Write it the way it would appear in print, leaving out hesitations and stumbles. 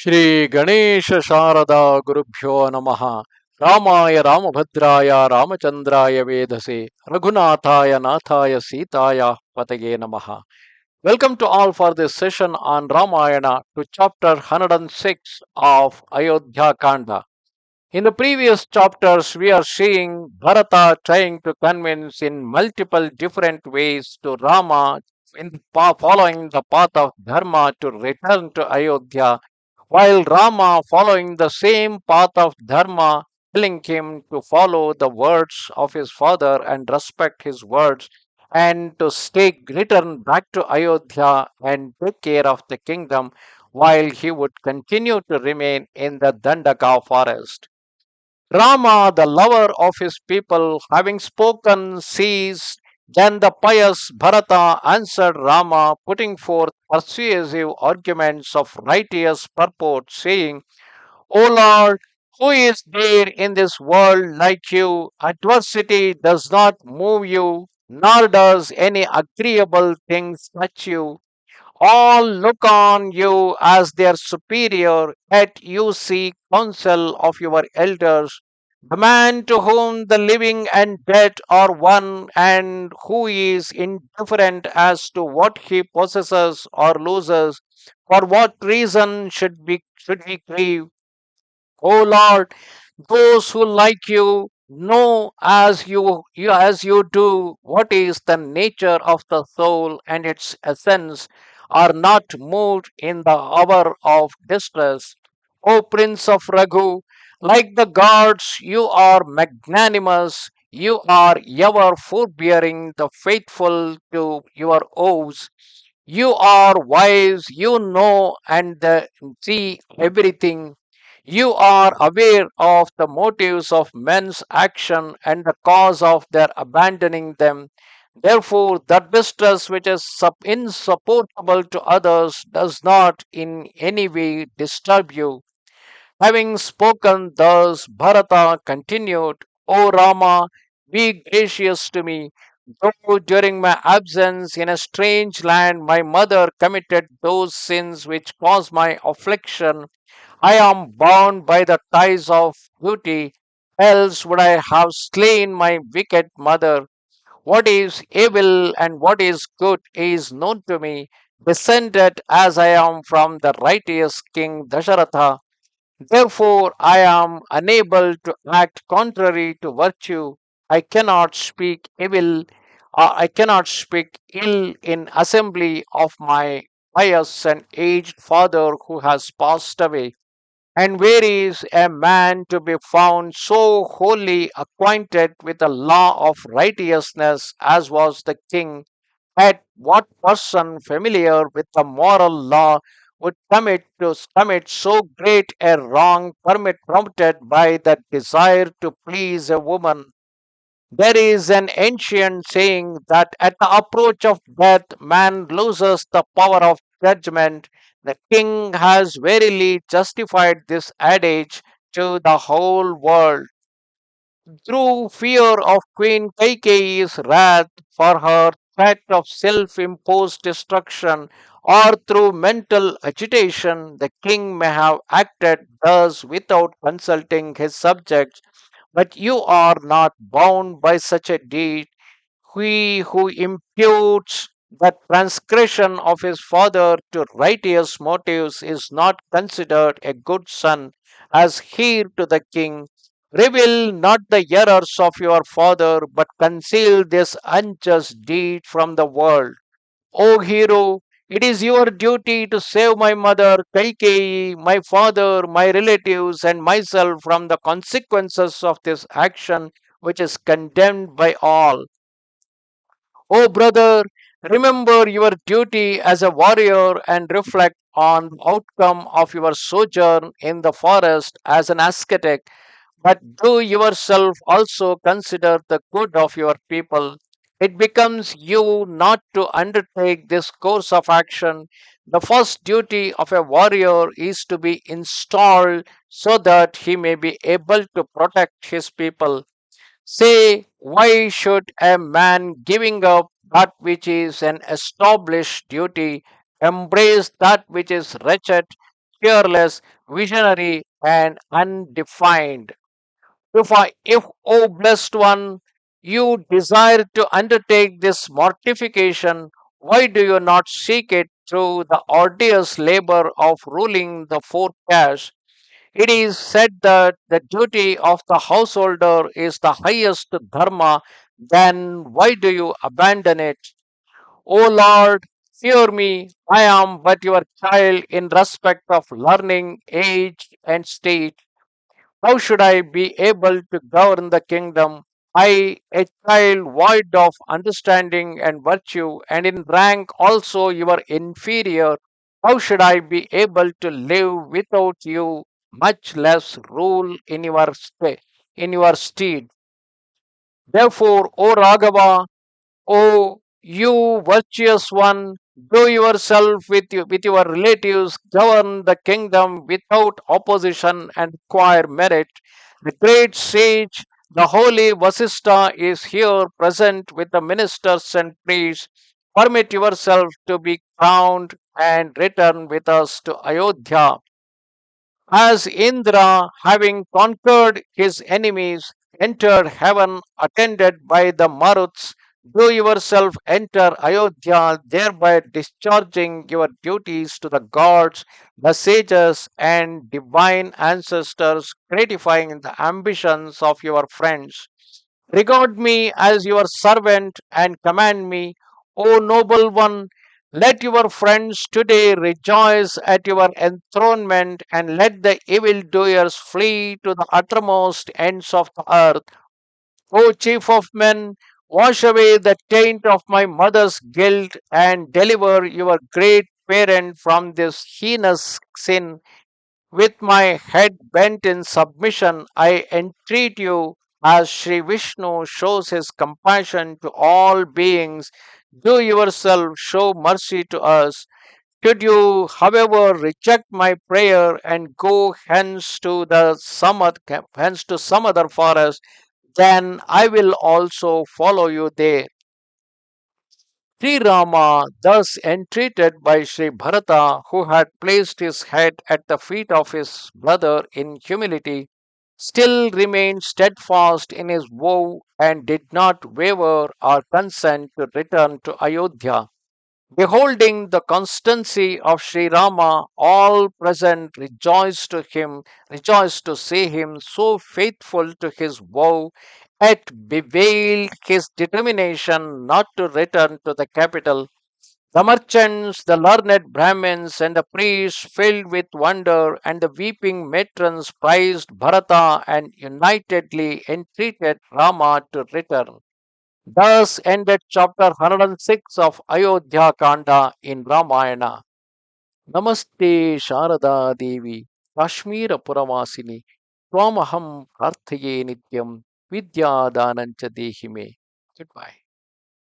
Shri Ganesha Sharada Gurubhyo Namaha Ramaya Ramabhadraya Ramachandraya Vedase Raghunathaya Nathaya Sitaya Pataye Namaha. Welcome to all for this session on Ramayana to chapter 106 of Ayodhya Kanda. In the previous chapters, we are seeing Bharatha trying to convince in multiple different ways to Rama following the path of Dharma to return to Ayodhya, while Rama following the same path of Dharma, telling him to follow the words of his father and respect his words and to return back to Ayodhya and take care of the kingdom while he would continue to remain in the Dandaka forest. Rama, the lover of his people, having spoken, ceased. Then the pious Bharata answered Rama, putting forth persuasive arguments of righteous purport, saying, O Lord, who is there in this world like you? Adversity does not move you, nor does any agreeable thing touch you. All look on you as their superior, yet you seek counsel of your elders. The man to whom the living and dead are one, and who is indifferent as to what he possesses or loses, for what reason should he grieve? O Lord, those who like you know as you do what is the nature of the soul and its essence are not moved in the hour of distress. O Prince of Raghu, like the gods, you are magnanimous. You are ever forbearing the faithful to your oaths. You are wise, you know and see everything. You are aware of the motives of men's action and the cause of their abandoning them. Therefore, that distress which is insupportable to others does not in any way disturb you. Having spoken thus, Bharata continued, O Rama, be gracious to me. Though during my absence in a strange land my mother committed those sins which caused my affliction, I am bound by the ties of duty, else would I have slain my wicked mother. What is evil and what is good is known to me, descended as I am from the righteous King Dasharatha. Therefore, I am unable to act contrary to virtue. I cannot speak evil, I cannot speak ill in assembly of my pious and aged father who has passed away. And where is a man to be found so wholly acquainted with the law of righteousness as was the king? At what person familiar with the moral law would commit so great a wrong prompted by the desire to please a woman? There is an ancient saying that at the approach of death, man loses the power of judgment. The king has verily justified this adage to the whole world. Through fear of Queen Kaikeyi's wrath for her threat of self imposed destruction, or through mental agitation, the king may have acted thus without consulting his subjects. But you are not bound by such a deed. He who imputes the transgression of his father to righteous motives is not considered a good son, as heir to the king. Reveal not the errors of your father, but conceal this unjust deed from the world. O hero, it is your duty to save my mother, Kaikeyi, my father, my relatives, and myself from the consequences of this action, which is condemned by all. O brother, remember your duty as a warrior and reflect on the outcome of your sojourn in the forest as an ascetic, but do yourself also consider the good of your people. It becomes you not to undertake this course of action. The first duty of a warrior is to be installed so that he may be able to protect his people. Say, why should a man giving up that which is an established duty embrace that which is wretched? fearless, visionary, and undefined. If, O blessed one, you desire to undertake this mortification, why do you not seek it through the arduous labor of ruling the four castes? It is said that the duty of the householder is the highest dharma, then why do you abandon it? O Lord, fear me, I am but your child in respect of learning, age, and state. How should I be able to govern the kingdom? I, a child void of understanding and virtue, and in rank also your inferior, how should I be able to live without you, much less rule in your stead? Therefore, O Raghava, O you virtuous one, do yourself with your relatives, govern the kingdom without opposition and acquire merit. The great sage, the holy Vasista, is here present with the ministers and priests. Permit yourself to be crowned and return with us to Ayodhya. As Indra, having conquered his enemies, entered heaven attended by the Maruts, do yourself enter Ayodhya, thereby discharging your duties to the gods, the sages, and divine ancestors, gratifying the ambitions of your friends. Regard me as your servant and command me, O noble one. Let your friends today rejoice at your enthronement, and let the evildoers flee to the uttermost ends of the earth. O chief of men, wash away the taint of my mother's guilt and deliver your great parent from this heinous sin. With my head bent in submission, I entreat you, as Sri Vishnu shows his compassion to all beings, do yourself show mercy to us. Should you, however, reject my prayer and go hence to some other forest, then I will also follow you there. Sri Rama, thus entreated by Sri Bharatha, who had placed his head at the feet of his brother in humility, still remained steadfast in his vow and did not waver or consent to return to Ayodhya. Beholding the constancy of Sri Rama, all present rejoiced to see him so faithful to his vow, yet bewailed his determination not to return to the capital. The merchants, the learned Brahmins, and the priests, filled with wonder, and the weeping matrons praised Bharata and unitedly entreated Rama to return. Thus ended chapter 106 of Ayodhya Kanda in Ramayana. Namaste Sharada Devi, Kashmira Puravasini, Twamaham Karthaye Nityam, Vidya Danancha Dehime. Goodbye.